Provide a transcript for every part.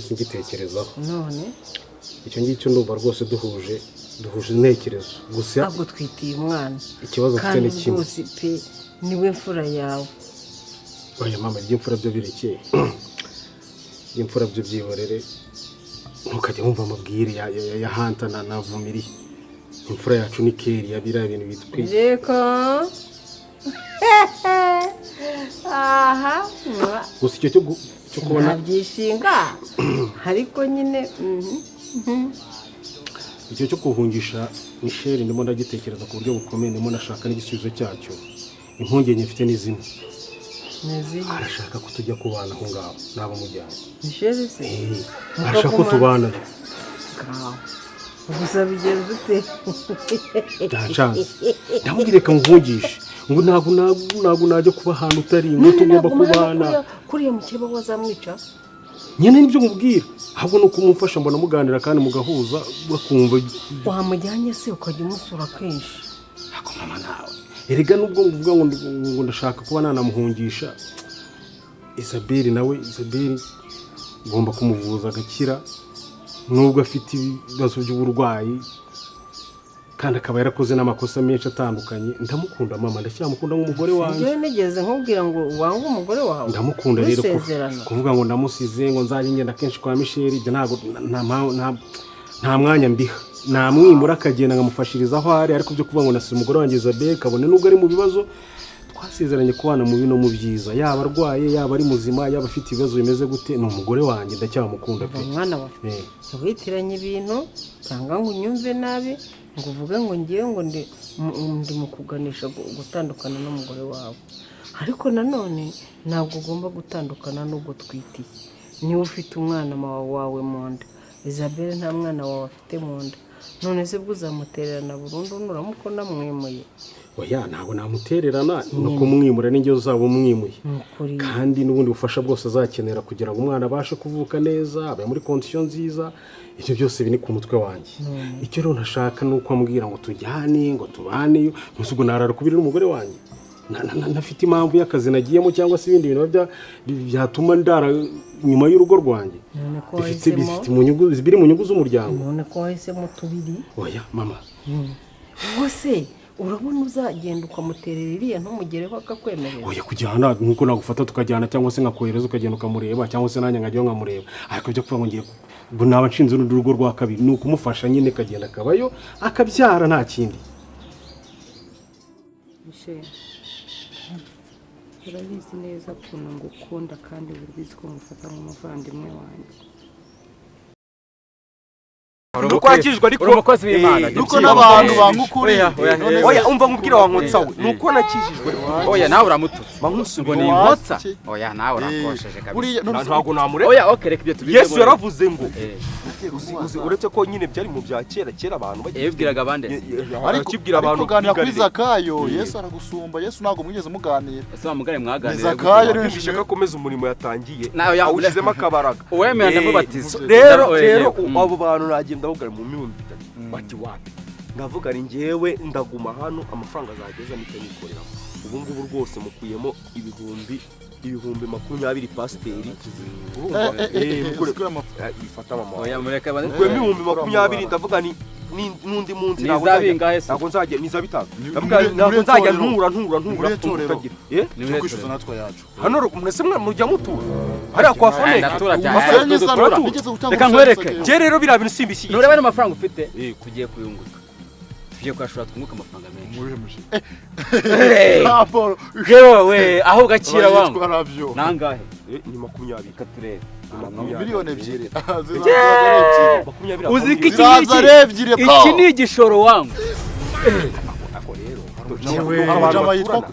iminsi ngitekerezaho none icyo ngicyo ndumva rwose duhuje intekerezo gusa ahubwo twitiye umwana ikibazo mfite ni kimwe rwose pe niwe mfura yawe oya mama iby'imfura byo birekeye iby'imfura byo byihorere ntukajya wumva amabwire ya hanta na vumiriye imfura yacu ni keri ya biriya bintu bitwi reka aha gusa icyo cyo kubona byishinga ariko nyine icyo cyo kuhungisha Michel ndimo ndagitekereza ku buryo bukomeye ndimo nashaka n'igisubizo cyacyo impungenge mfite ni zimwe arashaka ko tujya kubana aho ngaho nabo mujyanye Michel se arashaka ko tubana gusa bigenze ute ndachanze ndamubwire ko mvungishe ngo ntabwo najya kuba ahantu utari ngo tugomba kubana kuriya mukeba wazamwica nyene nibyo nkubwira ahubwo nuko umufasha mbona muganira kandi mugahuza bakumva wamujyanye se ukajya umusura kenshi ako mama nawe erega nubwo nguvuga ngo ndashaka kuba nanamuhungisha Isabelle ngomba kumuvuza agakira nubwo afite ibibazo by'uburwayi kandi akaba yarakoze n'amakosa menshi atandukanye ndamukunda mama ndacyamukunda nk'umugore wanjye njye nigeze nkubwira ngo wanga umugore wawe ndamukunda rero kuvuga ngo ndamusize ngo nzaje ngenda kenshi kwa Michel ntago nta mwanya mbiha namwimura akagenda nkamufashiriza aho ari ariko byo kuvuga ngo nasize umugore wanjye Isabelle kabone nubwo ari mu bibazo twasezeranye kubana mu bino mu byiza yaba arwaye yaba ari muzima yaba afite ibibazo bimeze gute ni umugore wanjye ndacyamukunda pe mwana wawe witiranye ibintu cyangwa ngo unyumve nabi ngo uvuge ngo ngiye ngo ndi mu kuganisha gutandukana n'umugore wawe ariko nanone ntabwo ugomba gutandukana n'ubwo twitiye niba ufite umwana wawe mu nda Isabelle nta mwana wawe afite mu nda none se bwo uzamutererana burundu nuramukona mwimuye oya ntabwo namutererana nuko mwimura n'ingiyo uzaba umwimuye kandi n'ubundi bufasha bwose azakenera kugira ngo umwana abashe kuvuka neza abe muri condition nziza icyo byose bini ku mutwe wanjye icyo rero ntashaka nuko ambwira ngo tujyane ngo tubaneyo musubwo narara kubirira umugore wanjye nafite impamvu y'akazi nagiyemo cyangwa se ibindi bintu byatuma ndara nyuma y'urugo rwanjye bifite mu nyungu biri mu nyungu z'umuryango none ko wahisemo tubiri oya mama wose urabona uzagenda ukamuterera iriya ntumugereho akakwemerera oya kujyana nkuko nagufata tukajyana cyangwa se nkakohereza ukagenda ukamureba cyangwa se nanjye nkajyaho nkamureba ariko byo kuvuga ngo ngiye naba nshinze urugo rwa kabiri ni ukumufasha nyine kagenda akabayo akabyara nta kindi urabizi neza ukuntu ngukunda kandi buribizi ko mufata nk'umuvandimwe wanjye Nukwakijwe ariko umukozi w'Imana nuko n'abantu bangukuri oya umva nkubwira wankotsa we nuko nakijijwe oya nawe uramututse ngo ni inkotsa oya nawe urakosheje kabisa ntabwo namure oya okay reka ibyo tubige Yesu yaravuze ngo uretse ko nyine byari mu bya kera abantu yibwiraga abandi arikibwira abantu kuganira kuri Zakayo Yesu aragusumba Yesu ntabwo mwigeze muganira ese bamugare mwaganira Zakayo rishije ko akomeza umurimo yatangiye awushizemo akabaraga uwemeye ndamubatiza rero abo bantu nagenda ahubwo mu mibumbi bati wapi ndavuga ari ngewe ndaguma hano amafaranga azageza nitanikorera ubu ngubu rwose mukuyemo ibihumbi 20 pasiteri ifata mama oya mureka bane ibihumbi 20 ndavuga ni nundi munsi ntabwo nzajya niza bitanga ntabwo nzajya ntura ni kwishuza natwe yacu hano mwese mujya mutura hariya kwa foneka reka nkwereke je rero bira bintu simbishye nureba n'amafaranga ufite tugiye kuyunguka tugiye kwashura twunguka amafaranga menshi yewe aho gakira wangu nangahe ni 20 katurere miliyoni 2 uziki iki ni igishoro wangu ako rero amajama yitwa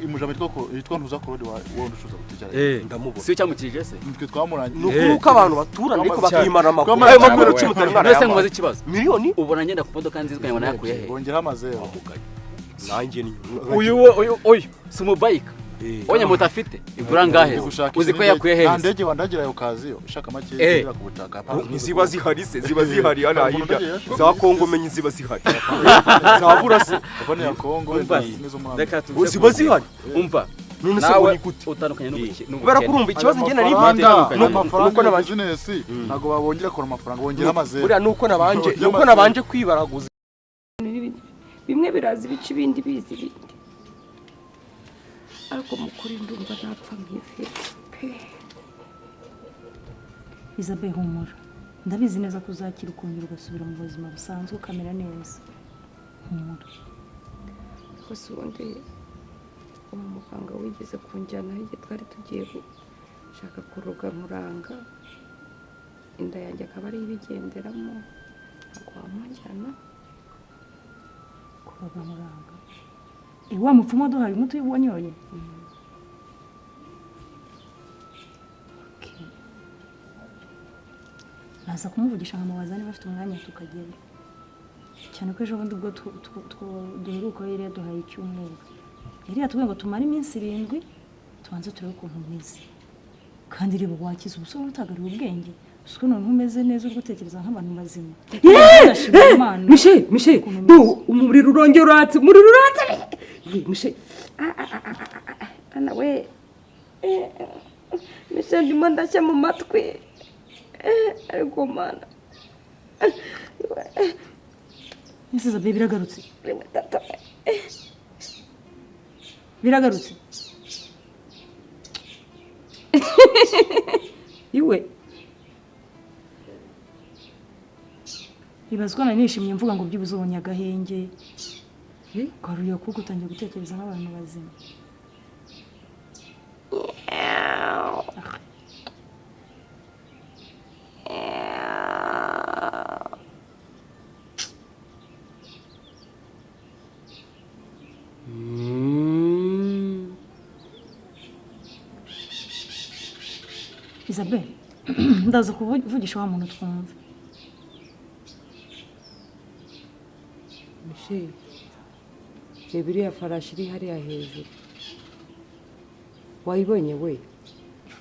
ntuza korodi wondo ushuza kutijara ndamubona si cyamukije se nitwe twamuranye nuko abantu baturana ariko bakimana amakuru ayo makuru cy'umutari mwana mbese mubaze ikibazo miliyoni ubona ngenda ku modoka nziza kanyabona yakuye he bongera amazero nanjye ni uyu si umubayika onya moto afite igura ngahe uzi ko yakuye he ndege wandagira yo kaziyo ushaka make zira ku butaka ziba zihari se ziba zihari hano hirya za Kongo menye ziba zihari za burase ubone ya Kongo reka ziba zihari umva none se ngo ni gute utandukanye n'ubukene kubera ko urumva ikibazo njye nari nuko na business ntago babongera kora amafaranga bongera amaze buriya nuko nabanje kwibaraguza bimwe birazi ibice ibindi bizi ibindi ariko mukuri ndumva napfa nk'ifi Isabelle humura ndabizi neza ko uzakira ukongera ugasubira mu buzima busanzwe ukamera neza humura ko sonde umuganga wigeze kunjyana hirya twari tugiye gushaka kuroga muranga inda yanjye akaba ari ibigenderamo ntabwo wamujyana kuroga muranga wa mupfumu duhaye umuti wanyoye naza kumuvugisha nkamubaza niba afite umwanya tukagenda cyane ko ejo bundi ubwo duheruka yari yaduhaye icyumweru yari yatubwiye ngo tumare iminsi 7 tubanze turebe ukuntu umeze kandi reba wakiza ubusore utagariwe ubwenge uswe none umeze neza uri gutekereza nk'abantu bazima Michel umuriro urongera uratse Michel ana we Michel ndimo ndashya mu matwi ariko mana Nisiza baby biragarutse iwe ibazwa na nishimye mvuga ngo byibuze ubonye agahenge karuye kuko utangiye gutekereza nk'abantu bazima Isabelle ndaza kuvugisha wa muntu twumva Michel biriya farashi iri hariya hejuru wayibonye we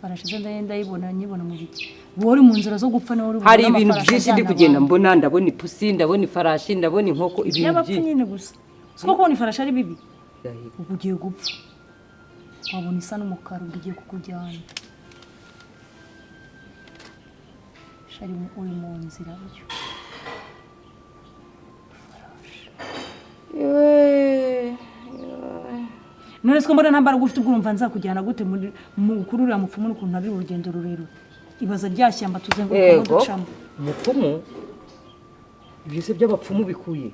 farashi ndayibona nyibona mu biti wori mu nzira zo gupfa nawe uri hari ibintu byinshi ndi kugenda mbona ndabona ipusi ndabona ifarashi ndabona inkoko ibintu by'abapfu nyine gusa siko kubona ifarashi ari bibi ugiye gupfa wabona isa n'umukara ugiye kukujyana shari uri mu nzira byo none siko mbona ntambara gufite ubwumva nzakujyana gute mu kururira mupfumu n'ukuntu ari urugendo rurerure ibaza ryashyamba tuzenguruka no ducamo mupfumu byose by'abapfumu bikuye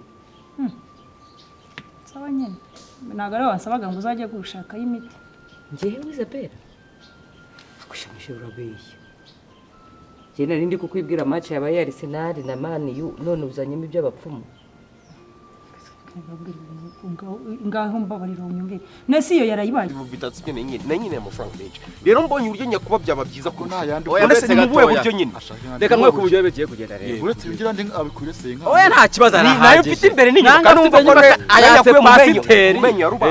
saba nyene nagara wansabaga ngo uzajye gushaka y'imiti ngewe Isabelle akushamije urabeshya jena nindi kukwibwira match yabaye Arsenal na Man U none uzanyemo iby'abapfumu ngaho mbabarira unyumvire nese iyo yarayibaye bitatse nyine nyine amafaranga menshi rero mbonye uburyo nyakuba byaba byiza ko nta yandi uretse n'ubuye buryo nyine reka mwe ku buryo bigiye kugenda rero uretse bigira ndi abikure senka oya nta kibazo nayo mfite imbere n'inyuma numva ko ayakuye mu pasiteri umenye ruba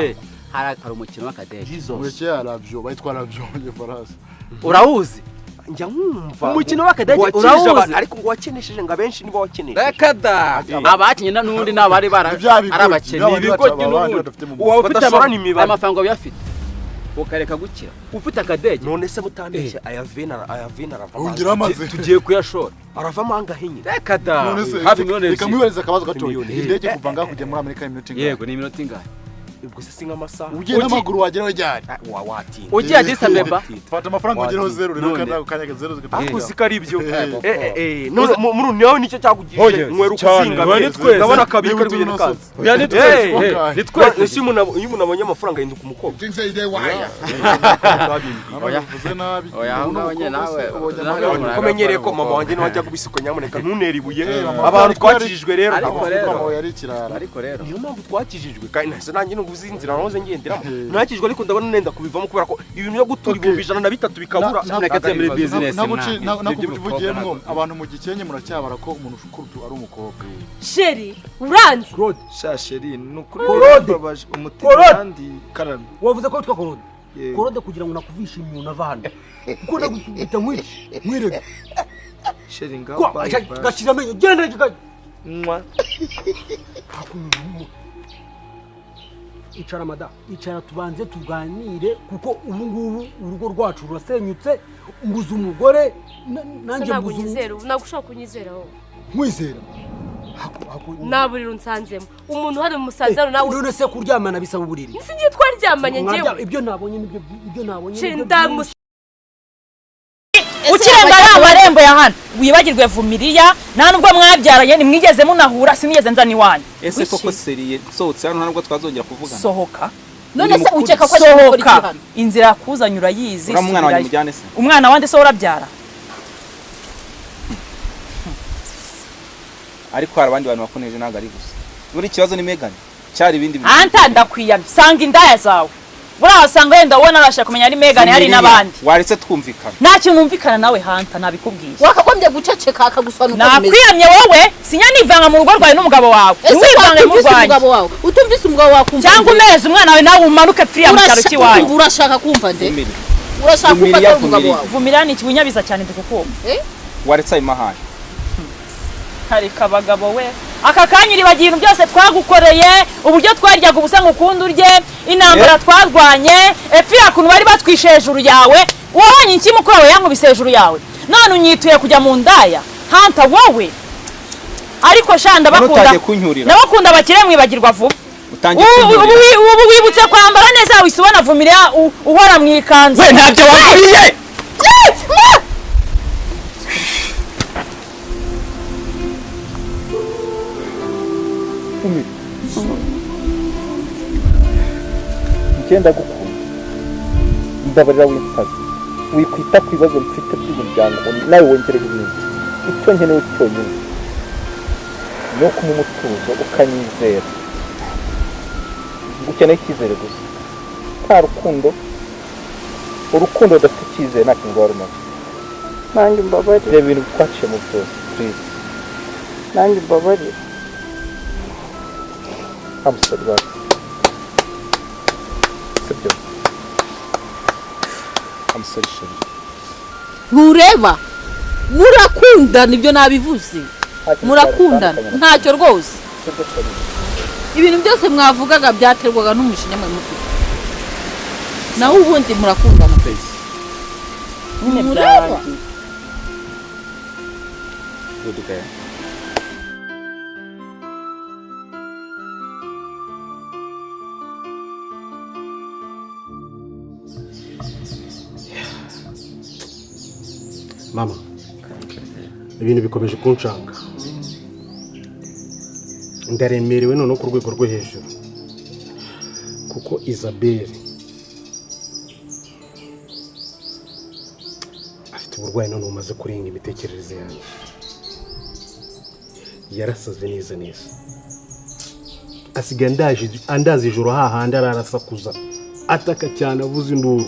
hari umukino w'akadege ureke yaravyo bayitwara byo farasi urawuzi njya nkumva umukino w'akadege urawuzi ariko ngo wakenesheje ngo abenshi nibo wakenesheje reka da abakinye n'undi n'abari ari abakene ibigo uwo ufite amafaranga uyafite ukareka gukira ufite akadege none se mutandeshye ayavena aravamo ungira amaze tugiye kuyashora aravamo angahinye reka da hafi miliyoni reka mwibereza akabazo gatoya indege kuva ngaho kujya muri Amerika iminota ingahe yego ni iminota ingahe ubwo se singa amasaha ugiye n'amaguru wageraho ryari watinda ugiye Addis Abeba fata amafaranga ugeraho 0 rero kandi ukanyega 0 ariko sikari ibyo none muri nawe nicyo cyakugirije mwero kuzinga ndabona kabiri kari kugenda kaza oya ni twese ese umuntu abonye amafaranga yinduka umukobwa oya vuze nabi oya ngabanye nawe komenyereye ko mama wanjye n'wajya kubisuka nyamuneka ntunera ibuye abantu twakijijwe rero mama yari kirara ariko rero niyo mpamvu twakijijwe kandi nase nanjye nguzi inzira nahoze ngenderamo ntakijwe ariko ndabona nenda kubivamo kubera ko ibintu byo gutura 1,300 bikabura nakatse muri business nakuvugiyemo abantu mu gikenye muracyabara ko umuntu ushukuru ari umukobwa sheri uranze Claude shasheri nukuri babaje umutima kandi karame wavuze ko twakorode korode kugira ngo nakuvishe imyuna vana kuko nagukubita nkwici mwirege sheri ngaho gashira amenyo genda mwa icara mada icara tubanze tuganire kuko ubu ngubu urugo rwacu rurasenyutse nguze umugore nanjye ntabwo nyizera ntabwo ushaka kunyizera wowe nkwizera naburiro nsanzemo umuntu hari umusaza nawe none se kuryamana bisaba uburiri singiye twaryamanye ngewe ibyo nabonye ibyo nabonye ukirenga ari amarembo ya hano wibagirwe Vumiriya nta nubwo mwabyaranye nimwigeze munahura sinigeze nzana iwanyu ese koko seriye sohotse hano ntabwo twazongera kuvugana sohoka none se ukeka ko ari gukora iki hano inzira yakuzanyura yizi umwana wanjye mujyane se umwana wande se urabyara ariko hari abandi bantu bakoneje ntago ari gusa buri kibazo ni Megan cyari ibindi bintu anta ndakwiyamye sanga indaya zawe burasanga wenda ubona arashaka kumenya ari Megan hari nabandi waretse twumvikana nta kintu numvikana nawe hanta nabikubwiye wakagombye guceceka akagusonuka nakwiyamye wowe sinya nivanga mu rugo rwawe n'umugabo wawe wivanga mu rwanjye utumvise umugabo wawe kumva cyangwa umeze umwana wawe nawe umanuke pfiriya mu cyaro kiwaye urashaka kumva nde urashaka kumva umugabo wawe Vumiriya ni ikibunyabiza cyane ndikukumva waretse ayo mahane hari kabagabo we aka kanyiri bagira byose twagukoreye uburyo twaryaga ubusa ngukunda urye intambara twarwanye epfira kuntu bari batwishe hejuru yawe wabonye iki mukuru wawe yankubise hejuru yawe none unyituye kujya mu ndaya hanta wowe ariko shanda bakunda bakire mwibagirwa vuba ubu wibutse kwambara neza wisubona Vumiriya uhora mwikanze we ntabyo wakuriye ngenda gukunda ndabarira w'insazi wikwita ku bibazo mfite by'umuryango nawe wongereho ibindi icyo nkeneye cyonyine ni uko mu mutuzo ukanyizera ukeneye icyizere gusa nta rukundo urukundo rudafite icyizere nta kintu rwarumaze nanjye mbabarira reba ibintu twaciye mu byose please nanjye mbabarira amusore wawe sibyo amusore sheri ntureba murakundana ibyo nabivuze murakundana ntacyo rwose ibintu byose mwavugaga byaterwaga n'umushinya mwe mufite naho ubundi murakundana mureba mama ibintu bikomeje kunshanga ndaremerewe none ku rwego rwo hejuru kuko Isabelle afite uburwayi none umaze kurenga imitekerereze yanjye yarasaze neza asigaye andaza ijoro hahandi ararasakuza ataka cyane avuza induru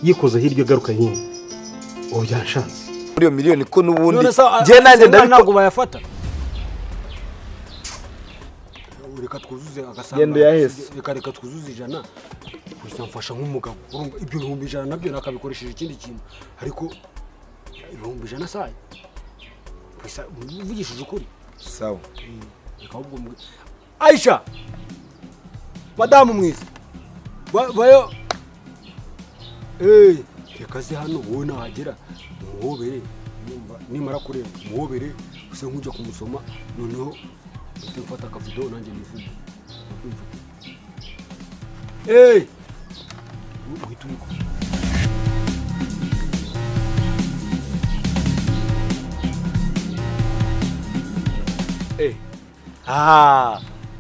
yikoza hirya agaruka hino yashanze muri iyo miliyoni ko n'ubundi je nanjye ntabwo bayafata reka twuzuze agasanga reka twuzuze ijana gusa mfasha nk'umugabo urumva ibyo 100 nabyo nakabikoresheje ikindi kintu ariko 100 saye gusa uvugishije ukuri sawa reka ahubwo Aisha madamu mwiza bayo reka se hano wowe nahagera muhobere nimara kureba muhobere gusa nkujya kumusoma noneho mfata akavido nanjye nivuga uhita umukora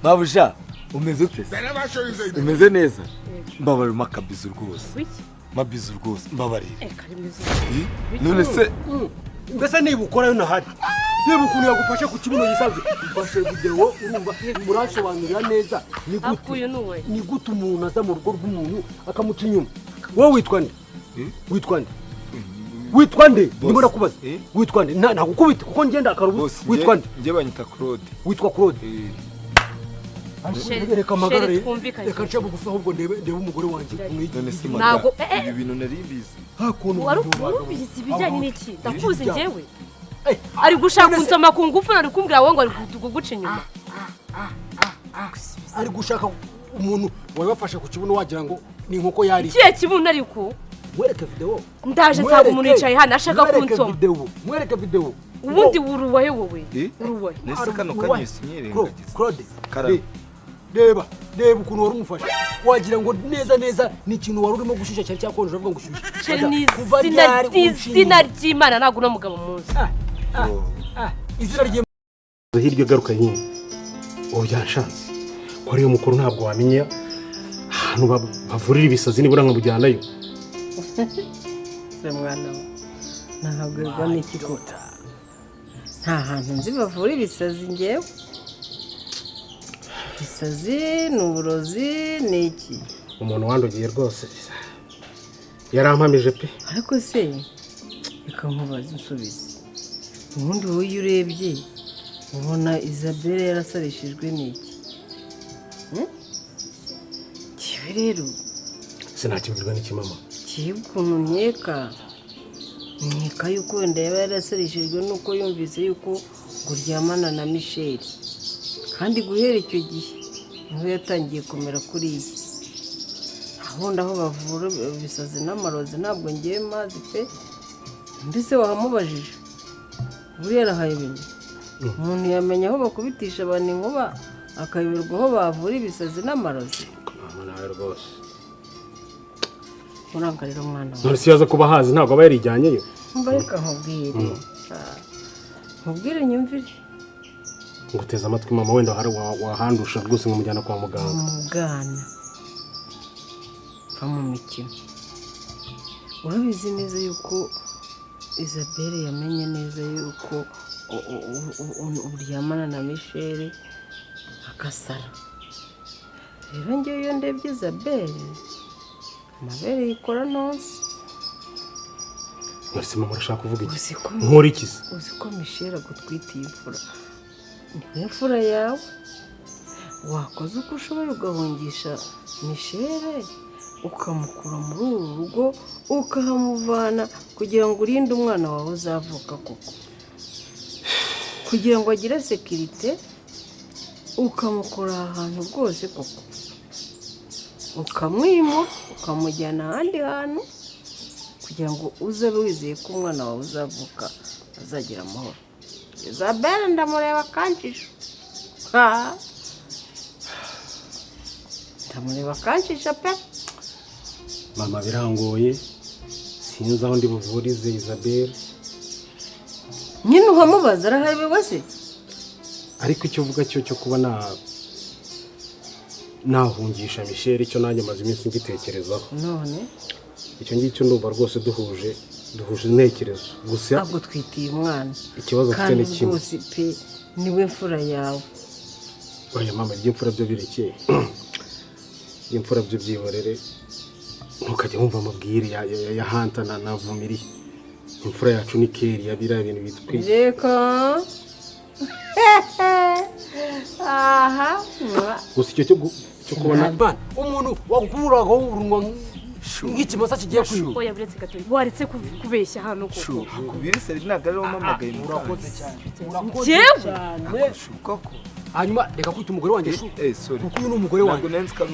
babusha umeze ute umeze neza mbabara makabizu rwose mabizu rwose mbabarira none se mbese niba ukorayo nahari niba ukuntu yagufashe ku kibuno gisanzwe ufashe video urumva murasobanurira neza ni gute umuntu aza mu rugo rw'umuntu akamuca inyuma wowe witwa nde ndimo ndakubaza witwa nde nagukubita kuko ngenda akarubu witwa nde nge banyita Claude witwa Claude reka amagare reka nce bugufi ahubwo ndebe umugore wanjye ntabwo ibi bintu nari mbizi wari ubizi ibijyanye n'iki ndakuzi njyewe ari gushaka kunsoma ku ngufu ari kumbwira wowe ngo ari kuguca inyuma ari gushaka umuntu wabafashe ku kibuno wagira ngo ni inkoko yari kiye kibuno ariko mwereke video ndaje nsanga umuntu yicaye hano ashaka kunsoma mwereke video ubundi uruwaye wowe uruwaye nese kano kanyisi nyirengagiza Claude reba ukuntu wari umufashe wagira ngo neza ni ikintu wari urimo gushusha cyari cyakonje uvuga ngo ushushe izina ry'Imana ntabwo no mugabo munsi izina ry'Imana hirya garuka nyine byanshanze ko ariyo mukuru ntabwo wamenya ahantu bavurira ibisazi nibura nkamujyanayo se mwana ntabwo rwa n'ikigota nta hantu nzi bavura ibisazi ngewe ibisazi ni uburozi ni iki umuntu wandugiye rwose yarampamije pe ariko se reka nkubaze unsubize ubundi wowe iyo urebye ubona Isabelle yarasarishijwe n'iki kibe rero sinakibwirwa n'iki mama kibe ukuntu nkeka yuko wenda yaba yarasarishijwe nuko yumvise yuko ngo uryamana na Michel kandi guhera icyo gihe niho yatangiye kumera kuri iyi ahundi aho bavura ibisazi n'amarozi ntabwo ngiye mazi pe mbese wahamubajije buriya arahayobewe umuntu yamenya aho bakubitisha abantu inkuba akayoberwa aho bavura ibisazi n'amarozi nawe rwose urangarira umwana wawe none si yaza kuba hazi ntabwo aba yarijyanyeyo mbareka nkubwire nyumvire nguteze amatwi mama wenda wahandusha rwose nkamujyana kwa muganga umugana va mu mikino urabizi neza yuko Isabelle yamenye neza yuko uryamana na Michel akasara rero ngewe iyo ndebye Isabelle amabere yikora nonse mwese mama urashaka kuvuga iki nkora iki se uzi ko Michel agutwitiye imfura niyo mfura yawe wakoze uko ushoboye ugahungisha Michel ukamukura muri uru rugo ukahamuvana kugira ngo urinde umwana wawe uzavuka koko kugira ngo agire sekirite ukamukura ahantu rwose koko ukamwimura ukamujyana ahandi hantu kugira ngo uzabe wizeye ko umwana wawe uzavuka azagira amahoro Isabelle ndamureba kanjisho ndamureba kanjisho pe mama birangoye sinzi aho ndi buvurize Isabelle nyine uhamubaza arahabewe se ariko icyo uvuga cyo kuba nahungisha Michel icyo nanjye maze iminsi ngitekerezaho none icyo ngicyo ndumva rwose duhuje intekerezo gusa ntabwo twitiye umwana ikibazo ufite ni kimwe kandi pe niwe mfura yawe oya mama iby'imfura byo birekeye iby'imfura byo byihorere ntukajya wumva amabwire ya hanta na vumiriye imfura yacu ni keri yabira ibintu bitwi reka aha gusa icyo cyo kubona umuntu wagukuraho urunwa nk'ikimasa kigiye kwiba oya buretse gato waretse kubeshya hano koko kubiri seri ntabwo ariho mpamagaye urakoze cyane jewe koko hanyuma reka kwita umugore wanjye sorry kuko uyu ni umugore wanjye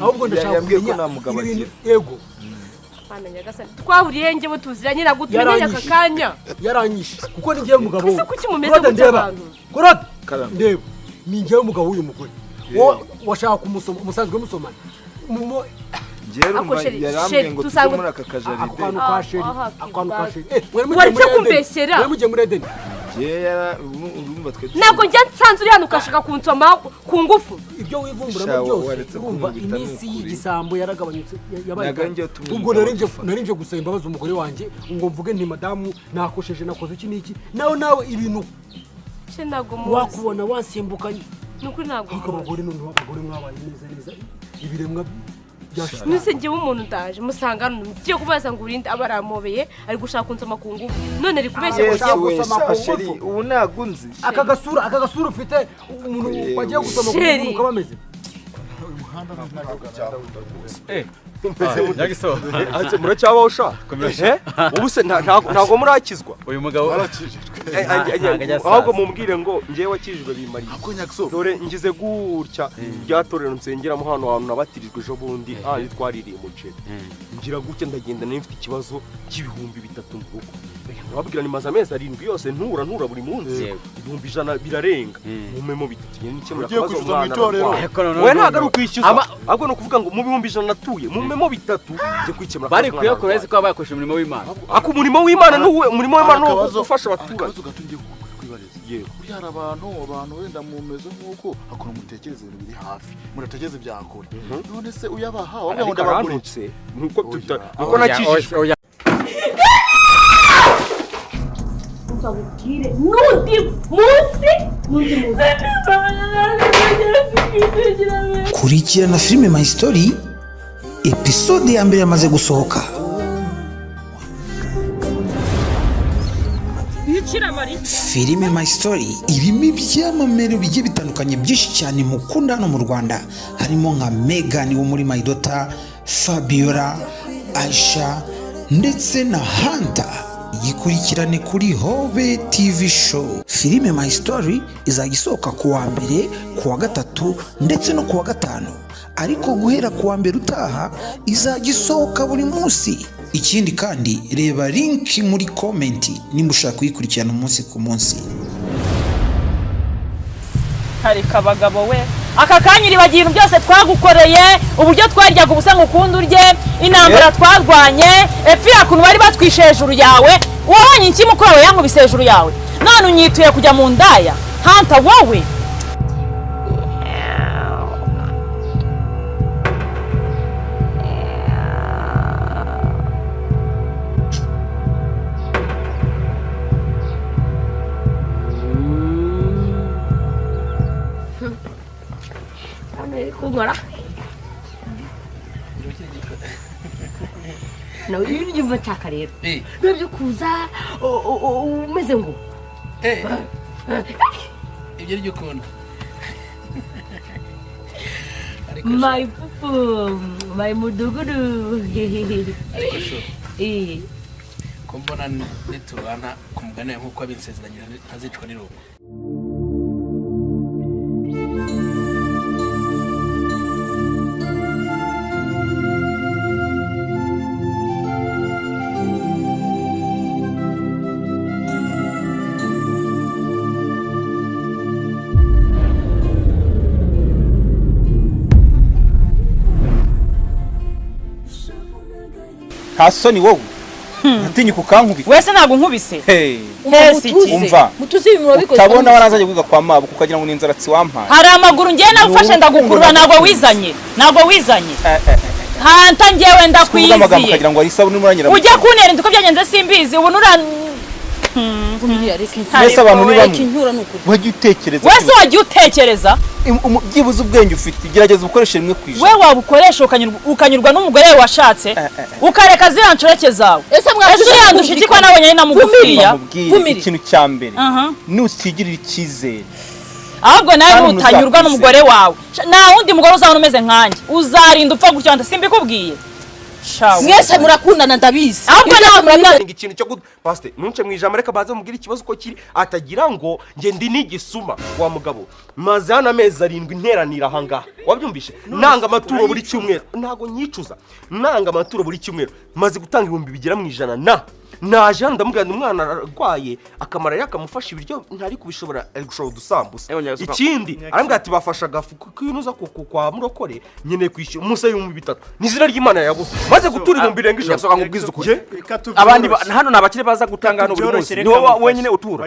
ahubwo ndashaka kumenya yego Mana nyagasani twahuriye ngewe tuziranye nagutumye aka kanya yaranyishe kuko ni ngiye umugabo ese kuki mumeze gutya abantu gorode ndeba ni ngiye umugabo w'uyu mugore washaka kumusoma umusanzwe musomana tusanga muri aka kajaride akantu ka sheri waretse kumbeshyera mwari mugiye muri Edeni ntabwo njya nsanze uri hano ukashaka kunsoma ku ngufu ibyo wivumburamo byose urumva iminsi y'igisambo yaragabanyutse yabaye ubwo narinje gusaba imbabazi umugore wanjye ngo mvuge nti madamu nakosheje nakoze iki n'iki nawe ibintu wakubona wasimbukanye nukuri ntabwo abagore noneho abagore mwabaye neza ibiremwa nise ngewe umuntu ndaje musanga ngiye kubaza ngo urinde abaramobeye ari gushaka kunsoma ku ngufu none ari kubeshya ubu nagunze aka gasura ufite umuntu wagiye gusoma ku ngufu ukaba ameze Nyagiso muracyabaho sha ubu se ntago murakizwa uyu mugabo ahubwo mumbwire ngo ngewe wakijijwe bimari dore ngize gutya ryatorero nsengeramo hano hantu nabatirijwe ejo bundi ahandi twaririye umuceri ngira gutya ndagenda n'imfite ikibazo cy'ibihumbi 3 mu rugo babwira ni maze amezi 7 yose ntura buri munsi 100 birarenga mumemo bitatu n'ikemura akabazo umwana we ntago ari ukwishyuza ahubwo no kuvuga ngo mu bihumbi 100 natuye mumemo bitatu je kwikemura bari kuyakora ese ko bakoresha umurimo w'Imana umurimo w'Imana n'uwe umurimo w'Imana no gufasha abaturage tugatungiye kwibareza kuri hari abantu wenda mumeze nk'uko hakora mutekereza ibintu biri hafi murategeze byakora none se uyabaha wabwo ngo ndabagurutse nuko nakijijwe ukabukire n'undi munsi kurikirana filime My Story episode ya mbere yamaze gusohoka. Filime My Story irimo ibyamamare bigiye bitandukanye byinshi cyane mukunda hano mu Rwanda, harimo nka Megan wo muri My Daughter, Fabiola, Aisha ndetse na Hunter. Yikurikirane kuri Hobe TV show. Filime My Story izagisohoka kuwa mbere, kuwa gatatu ndetse no kuwa gatanu, ariko guhera kuwa mbere utaha izagisohoka buri munsi. Ikindi kandi reba link muri comment nimba ushaka kuyikurikirana umunsi ku munsi. Harika abagabo we aka kanyiri bagira byose twagukoreye, uburyo twaryaga ubusa ngukunda urye, intambara twarwanye, epfira kuntu bari batwishe hejuru yawe, wabonye iki mukuru wawe yankubise hejuru yawe, none unyituye kujya mu ndaya. Hanta wowe kugora nawe ibyo mvataka rero nabyo kuza umeze ngo ibyo ryo kunda my pupu my mudugudu ko mbona nitubana ku mugane nk'uko abinsezeranye ntazicwa n'irungu. Hasoni wowe natinyuka ukankubita wese ntago nkubise umva mutuzi ibimuro bikoze utabona warazaje kwiga kwa mabo kukagira ngo ninzaratsi wampaye hari amaguru ngiye nagufashe ndagukurura ntago wizanye hanta ngewe ndakwiziye kugira ngo ari isabune muranyira ujya kuntera induko byagenze simbizi ubu nura Mbese abantu ni bamwe wajya utekereza byibuze ubwenge ufite gerageza ukoreshe rimwe kwijana we wabukoresha ukanyurwa n'umugore washatse ukareka ziriya nshoreke zawe ese yandusha iki ko nabonye ari na mugufiya ikintu cya mbere nutigirira icyizere ahubwo nawe utanyurwa n'umugore wawe nta wundi mugore uzabona umeze nkanjye uzarinda upfa gutyo simbikubwiye mwese murakundana ndabizi ahubwo nawe ikintu cyo pastor nunce mwijambo reka baze mubwira ikibazo ko kiri atagira ngo nge ndi nigisuma wa mugabo maze hana amezi 7 interanira hanga wabyumvishe nanga amaturo buri cyumweru ntago nyicuza nanga amaturo buri cyumweru maze gutanga 1000 bigera mu ijana naje ndamubwira umwana arwaye akamara yakamufasha ibiryo ntari kubishobora ari gushobora dusambusa ikindi arambwira ati bafasha gafu kwinuza kwa murokore nyene kwishyura umusa 3,000 nizira ry'Imana yaguze maze gutura 1000 yasoka ngubwiza ukuje abandi hano nabakire baza gutanga hano buri munsi ni wowe wenyine utura